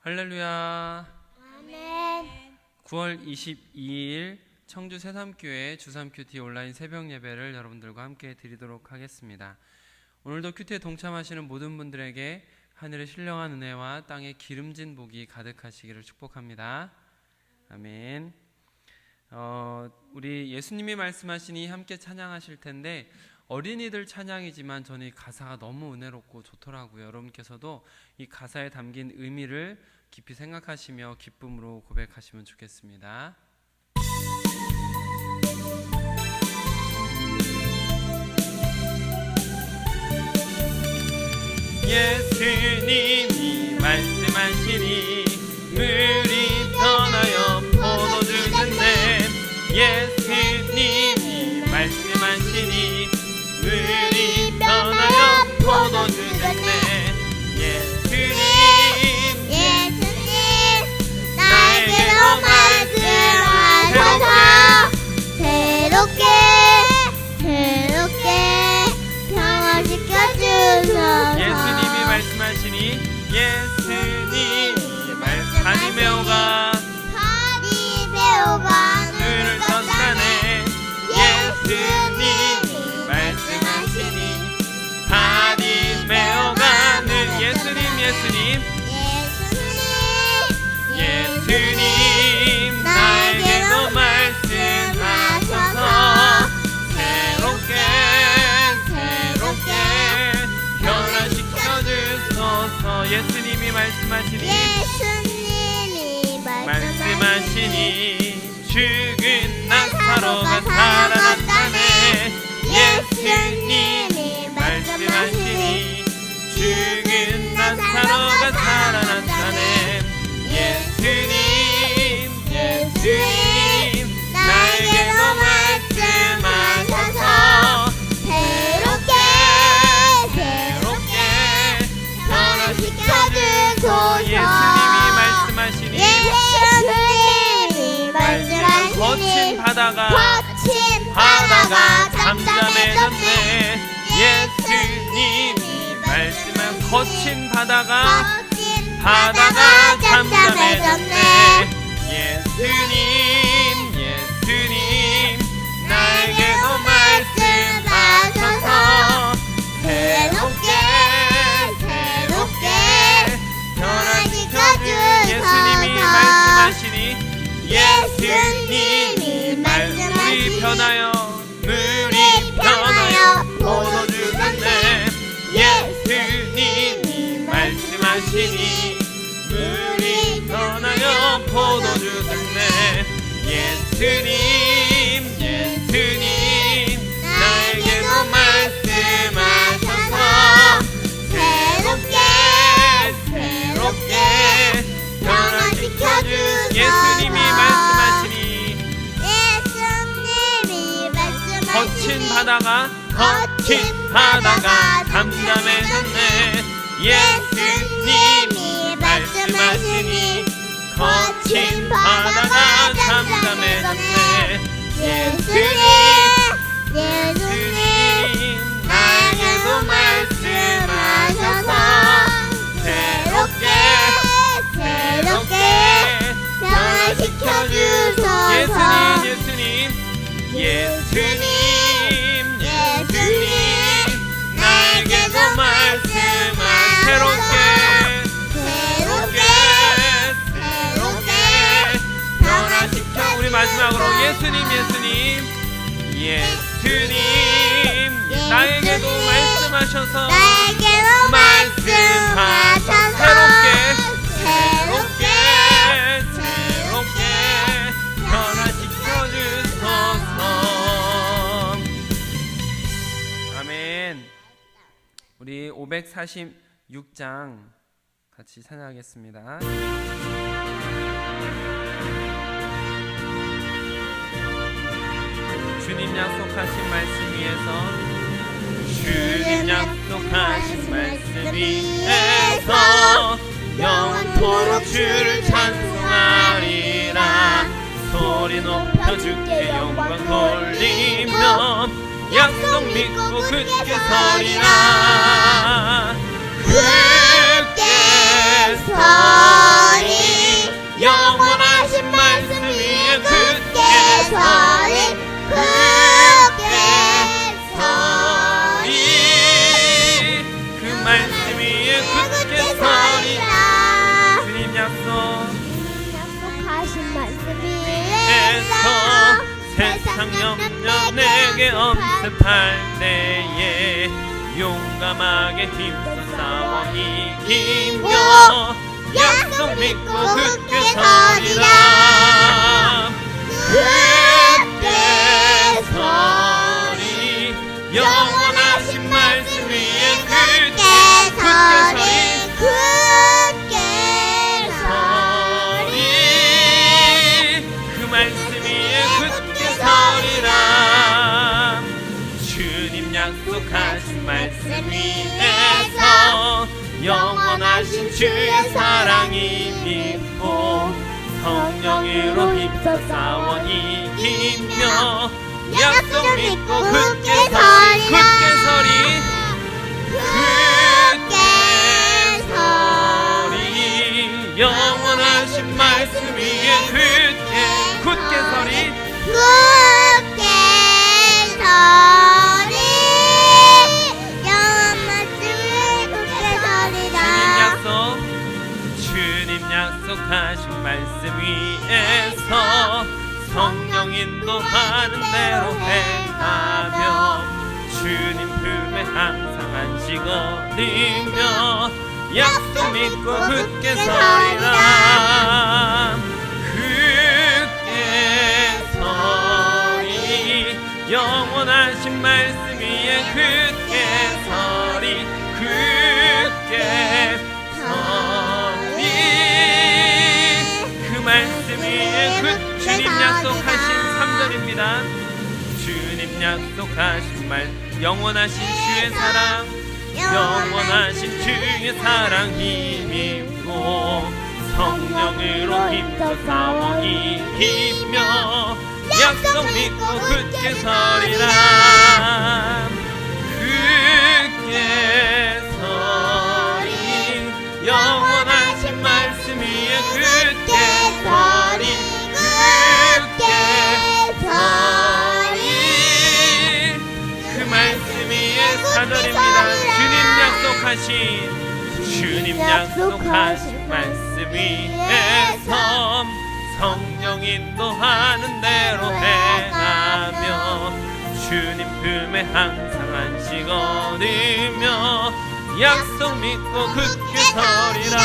할렐루야. 아멘. 9월 22일 청주 새삼교회 주삼큐티 온라인 새벽 예배를 여러분들과 함께 드리도록 하겠습니다. 오늘도 큐티에 동참하시는 모든 분들에게 하늘의 신령한 은혜와 땅의 기름진 복이 가득하시기를 축복합니다. 아멘. 우리 예수님이 말씀하시니 함께 찬양하실 텐데, 어린이들 찬양이지만 저는 이 가사가 너무 은혜롭고 좋더라고요. 여러분께서도 이 가사에 담긴 의미를 깊이 생각하시며 기쁨으로 고백하시면 좋겠습니다. 예수님이 말씀하시니 물이 변하여 포도주 됐네. 예수님이 말씀하시니 물이 변하여 포도주 됐네. 예수님 나에게로 말씀하셔서 새롭게 변화시켜 주소서. 예수님이 말씀하시니 예수님이 말씀하니 메오가 눈을 떴다네. 예수님이 말씀하시니 다리 메어가 늘 예수님 나에게도 말씀하셔서 새롭게 변화시켜 주소서. 예수님이 말씀하시니 죽은 나사로가 살아났다네. 예수님이 말씀하시니 죽은 나사로가 살아났다네. 예수님 나에게도 말씀하셔서 새롭게 변화시켜 주소서. 예수님이 말씀하시니 거친 바다가 잠잠해졌네. 예수님이 말씀한 거친 바다가 잠잠해졌네. 예수님 나에게도 말씀하셔서 새롭게 변화시켜 주소서. 예수님이 말씀하시니 물이 변하여 포도주 됐네. 예수님이 말씀하시니 물이 변하여 포도주 됐네. 예수님 나에게도 말씀하셔서 새롭게 변화시켜 주소서. 예수님이 말씀하시니 거친 바다가 잠잠해졌네. 예수님이 말씀하시니 거친 바다가 잠잠해졌네. 예수님 나에게도 말씀하셔서 새롭게 변화시켜 주소서. 예수님 나에게도 말씀하셔서 새롭게 변화시켜. 우리 마지막으로 예수님 나에게도 말씀하셔서 새롭게 변화시켜 주소서. 아멘. 우리 546장 같이 찬양하겠습니다. 주님 약속하신 말씀 위에서 영원토록 주를 찬송하리라. 소리 높여 주께 영광 돌리며 약속 믿고 굳게 서리라. 굳게 서 영원하신 말씀 위에 굳게 서리 그 말씀 위에 굳게 서리라. 주님 약속하신 말씀 위에서 세상 염려 내게 엄습할 때에 용감하게 힘써 싸워 이기며 약속 믿고 굳게 서리라. 굳게 서리 영원하신 말씀 위에 굳게 서리 그 말씀 위에 굳게 서리라. 주님 약속하신 말씀 위에서 영원하신 주의 사랑이 믿고 성령으로 힘써 싸워 이기며 약속 믿고 굳게 서리 굳게 서리 영원하신 말씀 위에 굳게 서리 주님 약속하신 말씀 위에서 성령 인도하는 대로 행하며 주님 품에 항상 안식 얻으며 약속 믿고 굳게 서리라. 굳게 서리 영원하신 말씀 위에 굳게 서리 굳게 서리 그 말씀 위에 주님 약속하신 3절입니다. 주님 약속하신 말 영원하신 주의 사랑 영원하신 주의 사랑 힘입고 성령으로 힘써 싸워 이기며 약속 믿고 굳게 서리라. 굳게 서리 영원하신 말씀 위에 굳게 서리 굳게 서리 그 말씀 위에 4절입니다. 주님 약속하신 말씀 위에서 성령 인도하는 대로 행하며 주님 품에 항상 안식 얻으며 약속 믿고 굳게 서리라.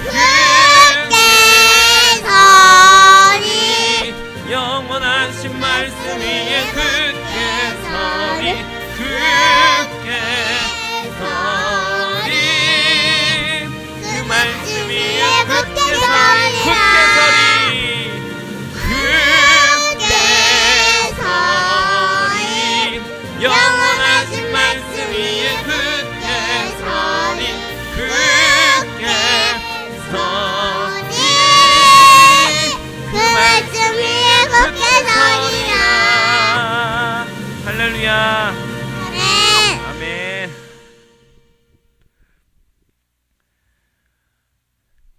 굳게 서리 영원하신 말씀 위에 굳게 서리 굳게 서리 그 말씀 위에 굳게 서리 굳게 서리 굳게 서리 영원하신 말씀 위에 굳게 서리 굳게 서리 그 말씀 위에 굳게 서리라. 할렐루야. 아멘.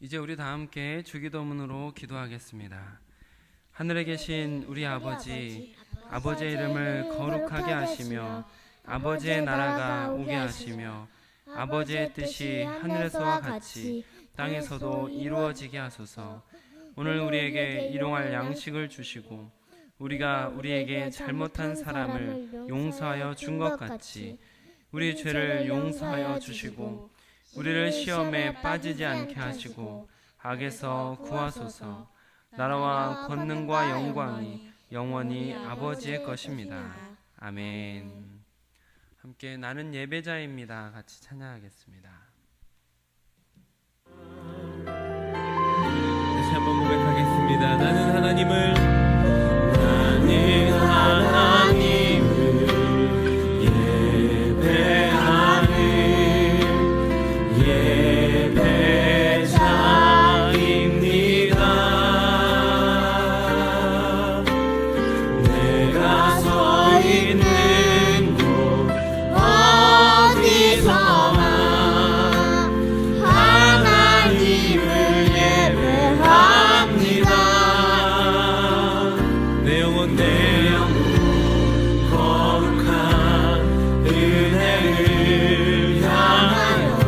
이제 우리 다 함께 주기도문으로 기도하겠습니다. 하늘에 계신 우리 아버지, 아버지의 이름을 거룩하게 하시며 아버지의 나라가 오게 하시며 아버지의 뜻이 하늘에서와 같이 땅에서도 이루어지게 하소서. 오늘 우리에게 일용할 양식을 주시고 우리가 우리에게 잘못한 사람을 용서하여 준 것 같이 우리 죄를 용서하여 주시고 우리를 시험에 빠지지 않게 하시고 악에서 구하소서. 나라와 권능과 영광이 영원히 아버지의 것입니다. 아멘. 함께 나는 예배자입니다. 같이 찬양하겠습니다. 다시 한번 고백하겠습니다. 나는 하나님을 예배하는 예배자입니다. 내가 서 있는 곳 어디서나 하나님을 내 영혼 거룩한 은혜를 향하여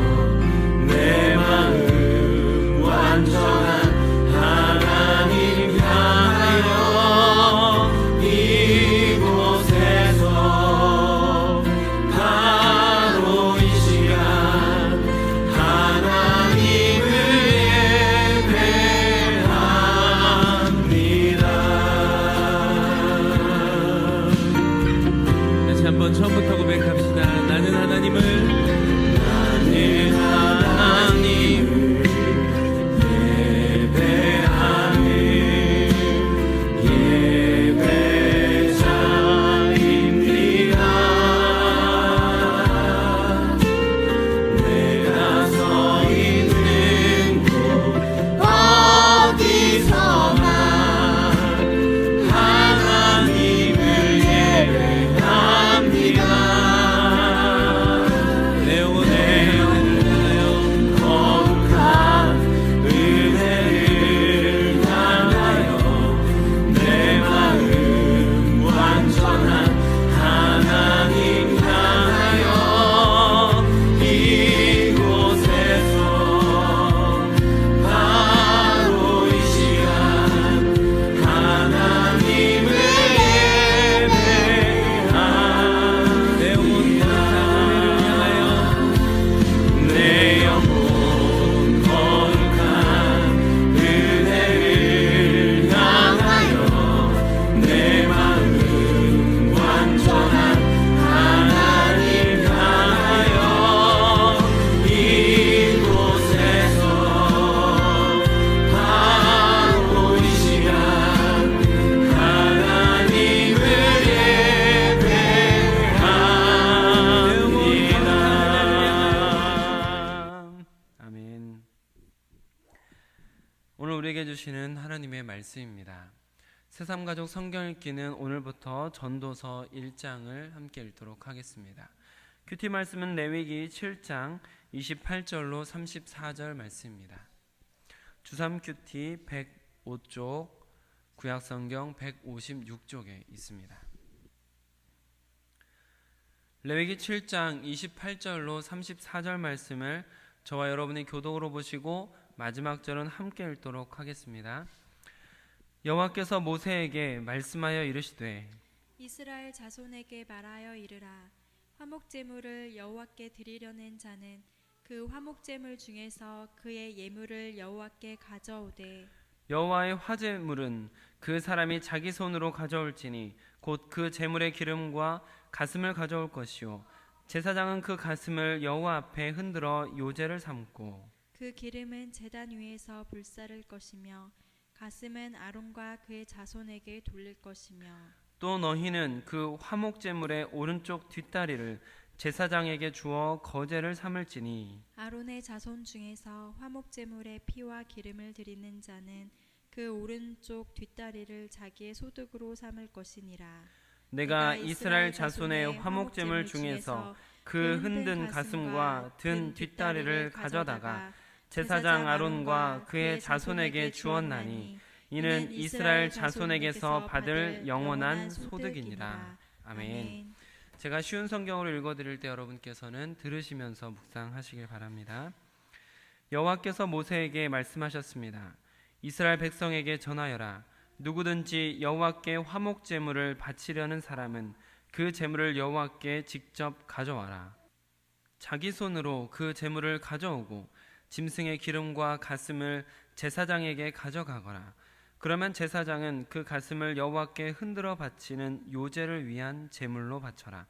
내 마음 완전한 하나님 향하여 이곳에서 바로 이 시간 하나님을 예배합니다. 다시 한번 처음부터 고백합시다. 나는 하나님을 예배하는 예배자입니다. 내가 서 있는 곳 어디서나 하나님을 예배합니다. 내 영혼 거룩한 은혜를 향하여 내 마음 완전한 하나님 향하여 이곳에서 바로 이 시간 하나님을 예배합니다. 내 영혼 거룩한 은혜를 향하여 내 마음 완전한 하나님 향하여 이곳에서 바로 이 시간 하나님을 예배합니다. 아멘. 오늘 우리에게 주시는 하나님의 말씀입니다. 새삼가족 성경 읽기는 오늘부터 전도서 1장을 함께 읽도록 하겠습니다. 큐티 말씀은 레위기 7장 28절로 34절 말씀입니다. 주삼 큐티 105쪽, 구약성경 156쪽에 있습니다. 레위기 7장 28절로 34절 말씀을 저와 여러분이 교독으로 보시고 마지막 절은 함께 읽도록 하겠습니다. 여호와께서 모세에게 말씀하여 이르시되 이스라엘 자손에게 말하여 이르라. 화목제물을 여호와께 드리려는 자는 그 화목제물 중에서 그의 예물을 여호와께 가져오되 여호와의 화제물은 그 사람이 자기 손으로 가져올지니 곧 그 제물의 기름과 가슴을 가져올 것이요 제사장은 그 가슴을 여호와 앞에 흔들어 요제를 삼고 그 기름은 제단 위에서 불사를 것이며 가슴은 아론과 그의 자손에게 돌릴 것이며 또 너희는 그 화목제물의 오른쪽 뒷다리를 제사장에게 주어 거제를 삼을지니 아론의 자손 중에서 화목제물의 피와 기름을 드리는 자는 그 오른쪽 뒷다리를 자기의 소득으로 삼을 것이니라. 내가 이스라엘 자손의 화목제물 중에서 그 흔든 가슴과 든 뒷다리를 가져다가 제사장 아론과 그의 자손에게 주었나니 이는 이스라엘 자손에게서 받을 영원한 소득이니라. 아멘. 제가 쉬운 성경으로 읽어드릴 때 여러분께서는 들으시면서 묵상하시길 바랍니다. 여호와께서 모세에게 말씀하셨습니다. 이스라엘 백성에게 전하여라. 누구든지 여호와께 화목 제물을 바치려는 사람은 그 제물을 여호와께 직접 가져와라. 자기 손으로 그 제물을 가져오고 짐승의 기름과 가슴을 제사장에게 가져가거라. 그러면 제사장은 그 가슴을 여호와께 흔들어 바치는 요제를 위한 제물로 바쳐라.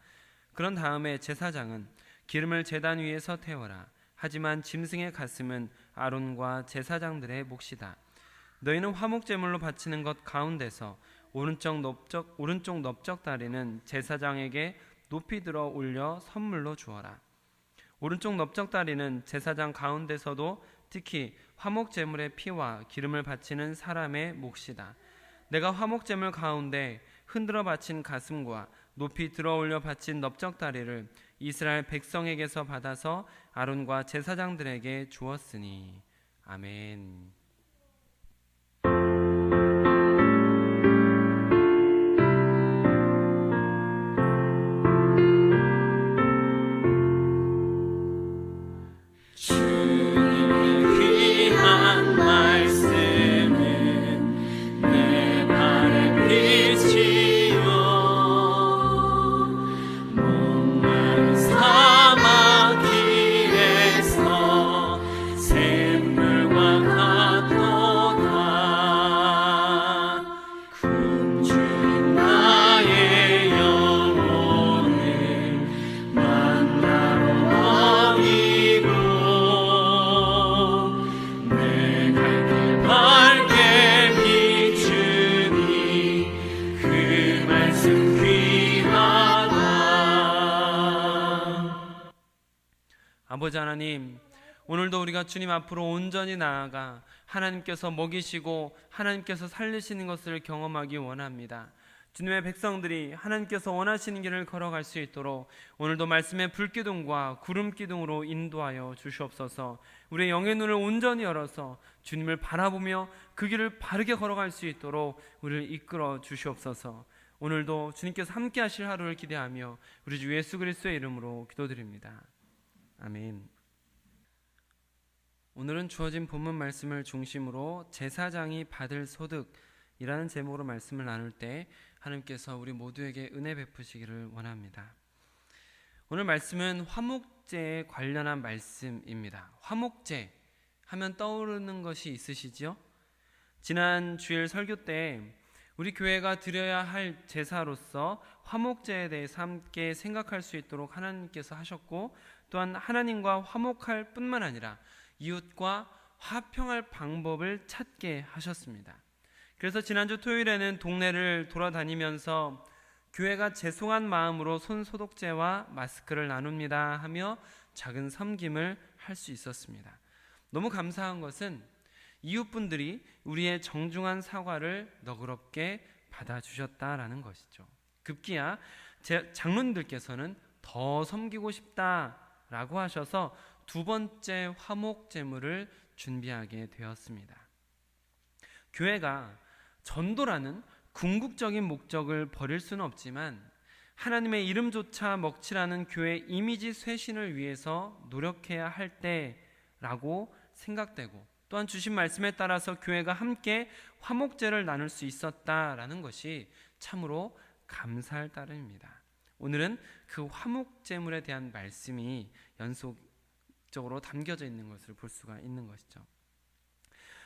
그런 다음에 제사장은 기름을 제단 위에서 태워라. 하지만 짐승의 가슴은 아론과 제사장들의 몫이다. 너희는 화목 제물로 바치는 것 가운데서 오른쪽 넓적 다리는 제사장에게 높이 들어 올려 선물로 주어라. 오른쪽 넓적 다리는 제사장 가운데서도 특히 화목 제물의 피와 기름을 바치는 사람의 몫이다. 내가 화목 제물 가운데 흔들어 바친 가슴과 높이 들어 올려 바친 넓적 다리를 이스라엘 백성에게서 받아서 아론과 제사장들에게 주었으니. 아멘. 아버지 하나님, 오늘도 우리가 주님 앞으로 온전히 나아가 하나님께서 먹이시고 하나님께서 살리시는 것을 경험하기 원합니다. 주님의 백성들이 하나님께서 원하시는 길을 걸어갈 수 있도록 오늘도 말씀의 불기둥과 구름기둥으로 인도하여 주시옵소서. 우리의 영의 눈을 온전히 열어서 주님을 바라보며 그 길을 바르게 걸어갈 수 있도록 우리를 이끌어 주시옵소서. 오늘도 주님께서 함께 하실 하루를 기대하며 우리 주 예수 그리스도의 이름으로 기도드립니다. 아멘. 오늘은 주어진 본문 말씀을 중심으로 제사장이 받을 소득이라는 제목으로 말씀을 나눌 때 하나님께서 우리 모두에게 은혜 베푸시기를 원합니다. 오늘 말씀은 화목제에 관련한 말씀입니다. 화목제 하면 떠오르는 것이 있으시죠? 지난 주일 설교 때 우리 교회가 드려야 할 제사로서 화목제에 대해서 함께 생각할 수 있도록 하나님께서 하셨고, 또한 하나님과 화목할 뿐만 아니라 이웃과 화평할 방법을 찾게 하셨습니다. 그래서 지난주 토요일에는 동네를 돌아다니면서 교회가 죄송한 마음으로 손소독제와 마스크를 나눕니다 하며 작은 섬김을 할 수 있었습니다. 너무 감사한 것은 이웃분들이 우리의 정중한 사과를 너그럽게 받아주셨다라는 것이죠. 급기야 장로님들께서는 더 섬기고 싶다라고 하셔서 두 번째 화목제물을 준비하게 되었습니다. 교회가 전도라는 궁극적인 목적을 버릴 수는 없지만 하나님의 이름조차 먹칠하는 교회 이미지 쇄신을 위해서 노력해야 할 때라고 생각되고, 또한 주신 말씀에 따라서 교회가 함께 화목제를 나눌 수 있었다라는 것이 참으로 감사할 따름입니다. 오늘은 그 화목제물에 대한 말씀이 연속적으로 담겨져 있는 것을 볼 수가 있는 것이죠.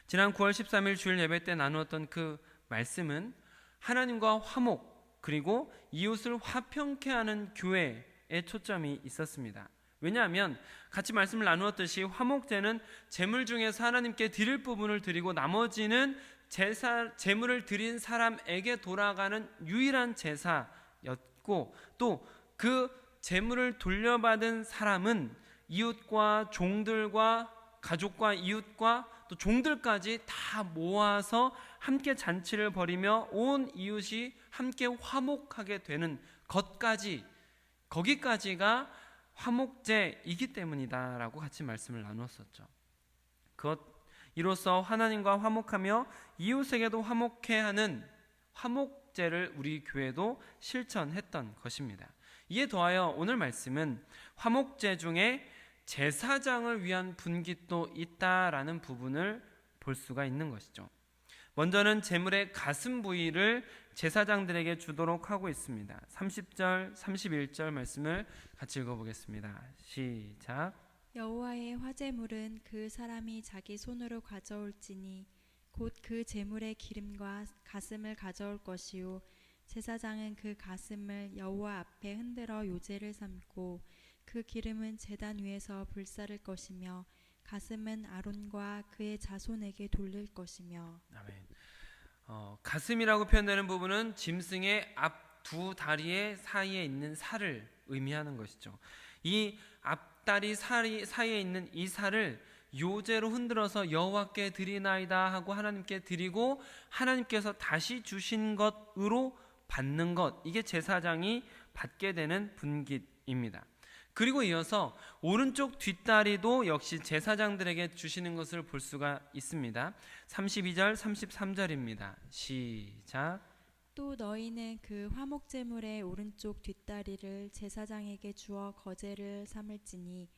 지난 9월 13일 주일 예배 때 나누었던 그 말씀은 하나님과 화목 그리고 이웃을 화평케 하는 교회에 초점이 있었습니다. 왜냐하면 같이 말씀을 나누었듯이 화목제는 제물 중에서 하나님께 드릴 부분을 드리고 나머지는 제물을 드린 사람에게 돌아가는 유일한 제사였고, 또 그 제물을 돌려받은 사람은 이웃과 종들과 가족과 이웃과 또 종들까지 다 모아서 함께 잔치를 벌이며 온 이웃이 함께 화목하게 되는 것까지, 거기까지가 화목제이기 때문이다라고 같이 말씀을 나누었었죠. 이로써 하나님과 화목하며 이웃에게도 화목해 하는 화목제를 우리 교회도 실천했던 것입니다. 이에 더하여 오늘 말씀은 화목제 중에 제사장을 위한 분깃도 있다라는 부분을 볼 수가 있는 것이죠. 먼저는 제물의 가슴 부위를 제사장들에게 주도록 하고 있습니다. 30절, 31절 말씀을 같이 읽어보겠습니다. 시작. 여호와의 화제물은 그 사람이 자기 손으로 가져올지니 곧 그 제물의 기름과 가슴을 가져올 것이요 제사장은 그 가슴을 여호와 앞에 흔들어 요제를 삼고 그 기름은 제단 위에서 불사를 것이며 가슴은 아론과 그의 자손에게 돌릴 것이며. 아멘. 가슴이라고 표현되는 부분은 짐승의 앞 두 다리의 사이에 있는 살을 의미하는 것이죠. 이 앞다리 사이에 있는 이 살을 요제로 흔들어서 여호와께 드리나이다 하고 하나님께 드리고 하나님께서 다시 주신 것으로 받는 것, 이게 제사장이 받게 되는 분깃입니다. 그리고 이어서 오른쪽 뒷다리도 역시 제사장들에게 주시는 것을 볼 수가 있습니다. 32절 33절입니다. 시작. 또 너희는 그 화목제물의 오른쪽 뒷다리를 제사장에게 주어 거제를 삼을지니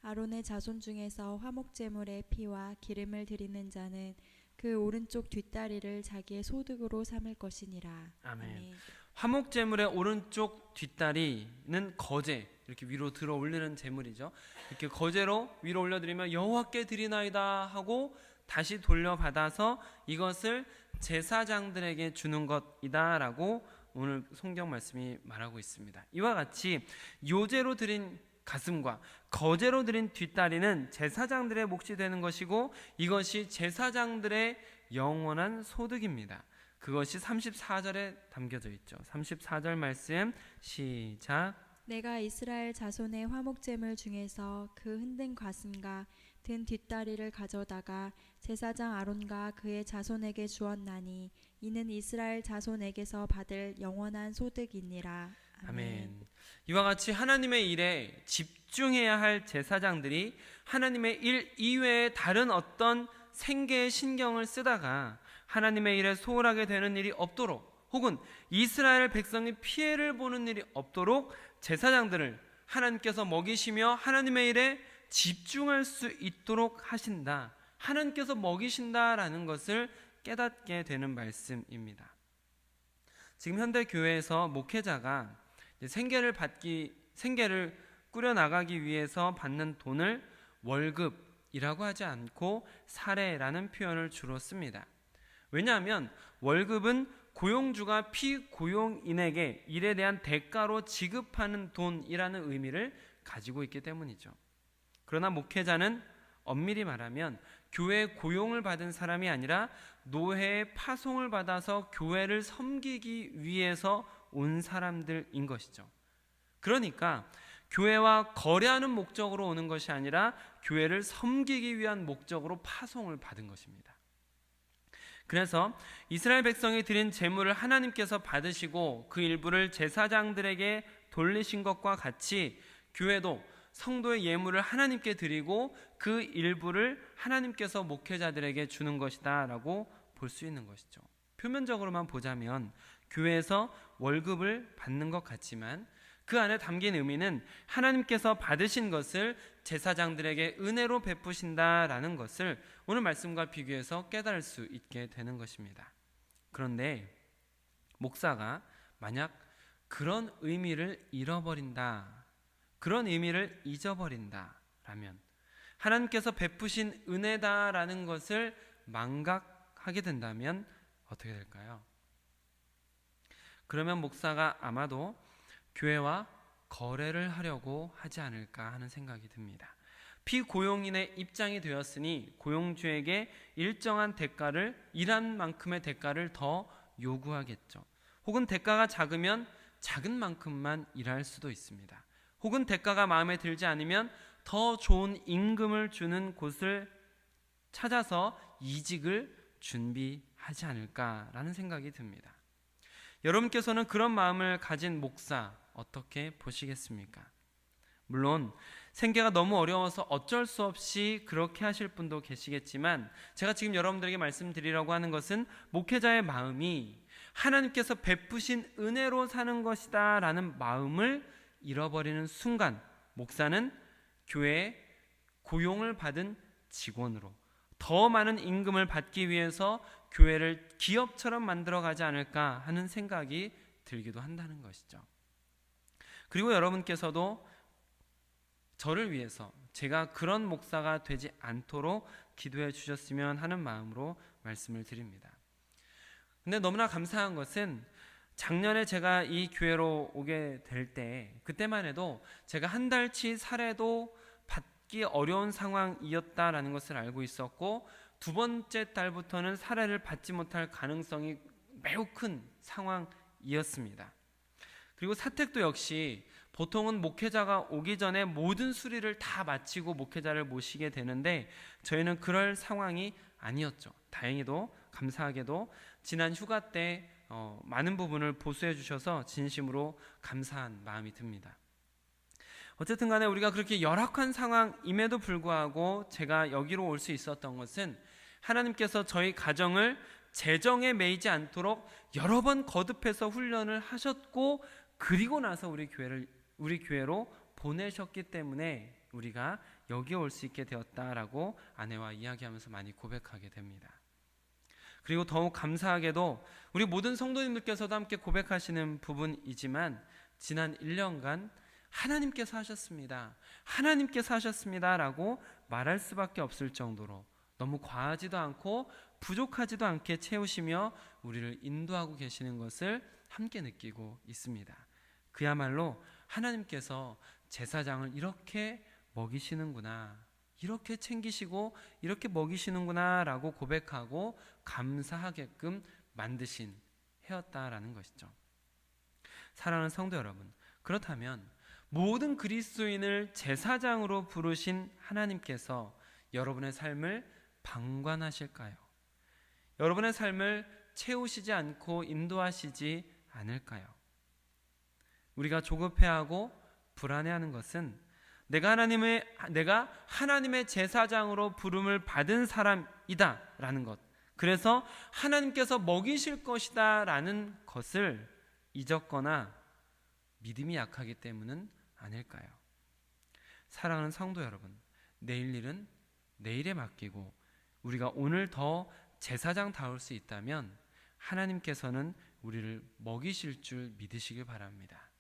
아론의 자손 중에서 화목제물의 피와 기름을 드리는 자는 그 오른쪽 뒷다리를 자기의 소득으로 삼을 것이니라. 아멘. 화목제물의 오른쪽 뒷다리는 거제, 이렇게 위로 들어 올리는 제물이죠. 이렇게 거제로 위로 올려드리면 여호와께 드리나이다 하고 다시 돌려받아서 이것을 제사장들에게 주는 것이다라고 오늘 성경 말씀이 말하고 있습니다. 이와 같이 요제로 드린 가슴과 거제로 드린 뒷다리는 제사장들의 몫이 되는 것이고 이것이 제사장들의 영원한 소득입니다. 그것이 34절에 담겨져 있죠. 34절 말씀 시작. 내가 이스라엘 자손의 화목제물 중에서 그 흔든 가슴과 든 뒷다리를 가져다가 제사장 아론과 그의 자손에게 주었나니 이는 이스라엘 자손에게서 받을 영원한 소득이니라. 아멘. 이와 같이 하나님의 일에 집중해야 할 제사장들이 하나님의 일 이외에 다른 어떤 생계의 신경을 쓰다가 하나님의 일에 소홀하게 되는 일이 없도록, 혹은 이스라엘 백성이 피해를 보는 일이 없도록 제사장들을 하나님께서 먹이시며 하나님의 일에 집중할 수 있도록 하신다, 하나님께서 먹이신다라는 것을 깨닫게 되는 말씀입니다. 지금 현대 교회에서 목회자가 생계를 꾸려나가기 위해서 받는 돈을 월급이라고 하지 않고 사례라는 표현을 주로 씁니다. 왜냐하면 월급은 고용주가 피고용인에게 일에 대한 대가로 지급하는 돈이라는 의미를 가지고 있기 때문이죠. 그러나 목회자는 엄밀히 말하면 교회에 고용을 받은 사람이 아니라 노회의 파송을 받아서 교회를 섬기기 위해서 온 사람들인 것이죠. 그러니까 교회와 거래하는 목적으로 오는 것이 아니라 교회를 섬기기 위한 목적으로 파송을 받은 것입니다. 그래서 이스라엘 백성이 드린 제물을 하나님께서 받으시고 그 일부를 제사장들에게 돌리신 것과 같이 교회도 성도의 예물을 하나님께 드리고 그 일부를 하나님께서 목회자들에게 주는 것이다 라고 볼 수 있는 것이죠. 표면적으로만 보자면 교회에서 월급을 받는 것 같지만 그 안에 담긴 의미는 하나님께서 받으신 것을 제사장들에게 은혜로 베푸신다라는 것을 오늘 말씀과 비교해서 깨달을 수 있게 되는 것입니다. 그런데 목사가 만약 그런 의미를 잃어버린다, 그런 의미를 잊어버린다라면 하나님께서 베푸신 은혜다라는 것을 망각하게 된다면 어떻게 될까요? 그러면 목사가 아마도 교회와 거래를 하려고 하지 않을까 하는 생각이 듭니다. 피고용인의 입장이 되었으니 고용주에게 일정한 대가를, 일한 만큼의 대가를 더 요구하겠죠. 혹은 대가가 작으면 작은 만큼만 일할 수도 있습니다. 혹은 대가가 마음에 들지 않으면 더 좋은 임금을 주는 곳을 찾아서 이직을 준비하지 않을까라는 생각이 듭니다. 여러분께서는 그런 마음을 가진 목사 어떻게 보시겠습니까? 물론 생계가 너무 어려워서 어쩔 수 없이 그렇게 하실 분도 계시겠지만 제가 지금 여러분들에게 말씀드리려고 하는 것은 목회자의 마음이 하나님께서 베푸신 은혜로 사는 것이다 라는 마음을 잃어버리는 순간 목사는 교회에 고용을 받은 직원으로 더 많은 임금을 받기 위해서 교회를 기업처럼 만들어가지 않을까 하는 생각이 들기도 한다는 것이죠. 그리고 여러분께서도 저를 위해서 제가 그런 목사가 되지 않도록 기도해 주셨으면 하는 마음으로 말씀을 드립니다. 근데 너무나 감사한 것은 작년에 제가 이 교회로 오게 될 때 그때만 해도 제가 한 달치 사례도 받기 어려운 상황이었다라는 것을 알고 있었고 두 번째 달부터는 사례를 받지 못할 가능성이 매우 큰 상황이었습니다. 그리고 사택도 역시 보통은 목회자가 오기 전에 모든 수리를 다 마치고 목회자를 모시게 되는데 저희는 그럴 상황이 아니었죠. 다행히도 감사하게도 지난 휴가 때 많은 부분을 보수해 주셔서 진심으로 감사한 마음이 듭니다. 어쨌든 간에 우리가 그렇게 열악한 상황임에도 불구하고 제가 여기로 올 수 있었던 것은 하나님께서 저희 가정을 재정에 매이지 않도록 여러 번 거듭해서 훈련을 하셨고 그리고 나서 우리 교회로 보내셨기 때문에 우리가 여기에 올 수 있게 되었다라고 아내와 이야기하면서 많이 고백하게 됩니다. 그리고 더욱 감사하게도 우리 모든 성도님들께서도 함께 고백하시는 부분이지만 지난 1년간 하나님께서 하셨습니다. 하나님께서 하셨습니다라고 말할 수밖에 없을 정도로 너무 과하지도 않고 부족하지도 않게 채우시며 우리를 인도하고 계시는 것을 함께 느끼고 있습니다. 그야말로 하나님께서 제사장을 이렇게 먹이시는구나, 이렇게 챙기시고 이렇게 먹이시는구나 라고 고백하고 감사하게끔 만드신 해였다라는 것이죠. 사랑하는 성도 여러분, 그렇다면 모든 그리스도인을 제사장으로 부르신 하나님께서 여러분의 삶을 방관하실까요? 여러분의 삶을 채우시지 않고 인도하시지 않을까요? 우리가 조급해하고 불안해하는 것은 내가 하나님의 제사장으로 부름을 받은 사람이다 라는 것, 그래서 하나님께서 먹이실 것이다 라는 것을 잊었거나 믿음이 약하기 때문은 아닐까요? 사랑하는 성도 여러분, 내일 일은 내일에 맡기고 우리가 오늘 더 제사장다울 수 있다면 하나님께서는 우리를 먹이실 줄 믿으시길 바랍니다.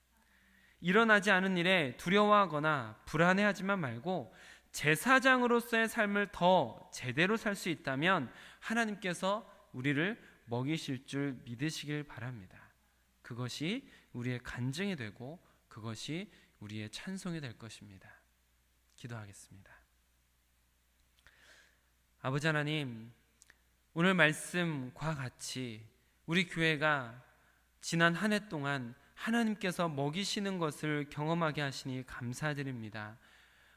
일어나지 않은 일에 두려워하거나 불안해하지만 말고 제사장으로서의 삶을 더 제대로 살 수 있다면 하나님께서 우리를 먹이실 줄 믿으시길 바랍니다. 그것이 우리의 간증이 되고 그것이 우리의 찬송이 될 것입니다. 기도하겠습니다. 아버지 하나님, 오늘 말씀과 같이 우리 교회가 지난 한 해 동안 하나님께서 먹이시는 것을 경험하게 하시니 감사드립니다.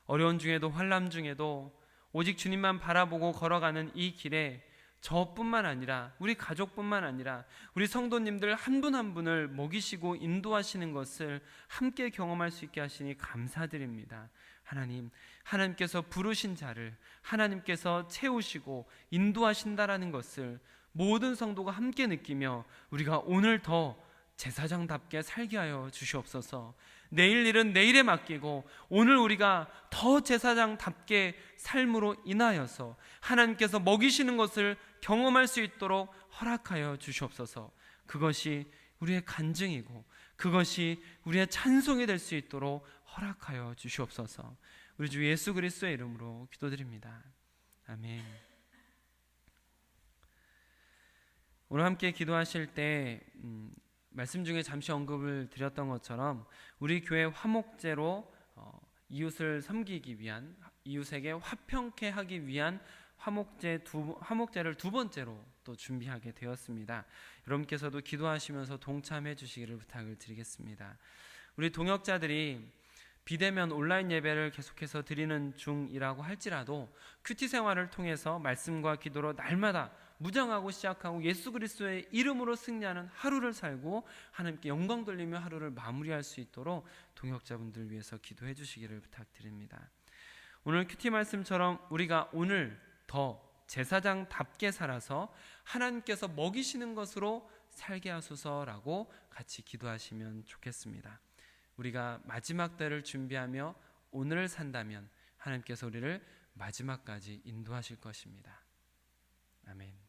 어려운 중에도 환난 중에도 오직 주님만 바라보고 걸어가는 이 길에 저뿐만 아니라 우리 가족뿐만 아니라 우리 성도님들 한 분 한 분을 먹이시고 인도하시는 것을 함께 경험할 수 있게 하시니 감사드립니다. 하나님, 하나님께서 부르신 자를 하나님께서 채우시고 인도하신다라는 것을 모든 성도가 함께 느끼며 우리가 오늘 더 제사장답게 살게 하여 주시옵소서. 내일 일은 내일에 맡기고 오늘 우리가 더 제사장답게 삶으로 인하여서 하나님께서 먹이시는 것을 경험할 수 있도록 허락하여 주시옵소서. 그것이 우리의 간증이고 그것이 우리의 찬송이 될 수 있도록 허락하여 주시옵소서. 우리 주 예수 그리스도의 이름으로 기도드립니다. 아멘. 오늘 함께 기도하실 때 말씀 중에 잠시 언급을 드렸던 것처럼 우리 교회 화목제로 이웃을 섬기기 위한, 이웃에게 화평케 하기 위한 화목제를 두 번째로 또 준비하게 되었습니다. 여러분께서도 기도하시면서 동참해 주시기를 부탁을 드리겠습니다. 우리 동역자들이 비대면 온라인 예배를 계속해서 드리는 중이라고 할지라도 큐티 생활을 통해서 말씀과 기도로 날마다 무장하고 시작하고 예수 그리스도의 이름으로 승리하는 하루를 살고 하나님께 영광 돌리며 하루를 마무리할 수 있도록 동역자분들 위해서 기도해 주시기를 부탁드립니다. 오늘 큐티 말씀처럼 우리가 오늘 더 제사장답게 살아서 하나님께서 먹이시는 것으로 살게 하소서라고 같이 기도하시면 좋겠습니다. 우리가 마지막 때를 준비하며 오늘을 산다면 하나님께서 우리를 마지막까지 인도하실 것입니다. 아멘.